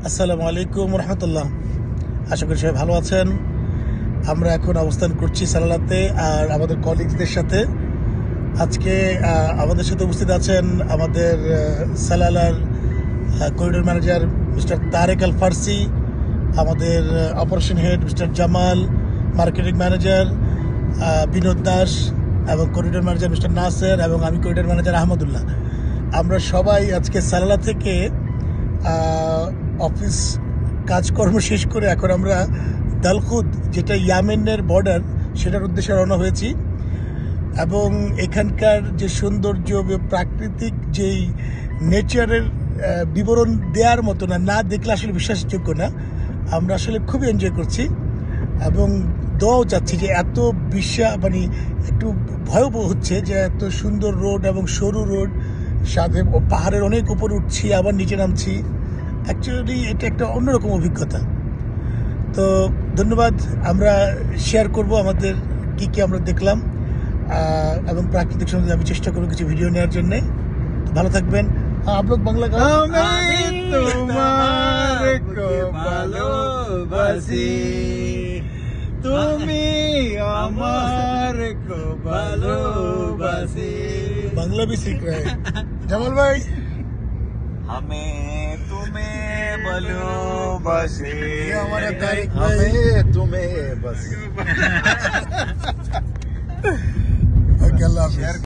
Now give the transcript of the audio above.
আসসালামু আলাইকুম রহমতুল্লাহ। আশা করি সবাই ভালো আছেন। আমরা এখন অবস্থান করছি সালালাতে আর আমাদের কলিগসদের সাথে। আজকে আমাদের সাথে উপস্থিত আছেন আমাদের সালালার corridor manager mister Tarek Al Farsi, আমাদের operation head mister Jamal, marketing manager Vinod Das এবং করিডোর ম্যানেজার মিস্টার নাসের এবং আমি করিডোর ম্যানেজার আহমদুল্লাহ। আমরা সবাই আজকে সালালা থেকে অফিস কাজকর্ম শেষ করে এখন আমরা দালখুদ, যেটা ইয়ামেনের বর্ডার, সেটার উদ্দেশ্যে রওনা হয়েছি। এবং এখানকার যে সৌন্দর্য, প্রাকৃতিক যেই নেচারের বিবরণ দেওয়ার মতো না দেখলে আসলে বিশ্বাসযোগ্য না। আমরা আসলে খুবই এনজয় করছি এবং দোয়াও চাচ্ছি যে এত মানে একটু ভয়াবহ হচ্ছে যে এত সুন্দর রোড এবং সরু রোড, সাথে পাহাড়ের অনেক উপরে উঠছি আবার নিচে নামছি। অ্যাকচুয়ালি এটা একটা অন্যরকম অভিজ্ঞতা। তো ধন্যবাদ। আমরা শেয়ার করব আমাদের কি আমরা দেখলাম এবং প্রাকৃতিক সৌন্দর্য আমি চেষ্টা করবো কিছু ভিডিও নেওয়ার জন্যে। ভালো থাকবেন। आप लोग बांग्ला गाओ। তুমি আমার को ভালোবাসি। बांग्ला भी सीख रहे हैं जमाल भाई। हमें तुम्हें ভালোবাসি, हमारा तारिक भाई। हमें तुम्हें बस। ओके, अल्लाह हाफिज़।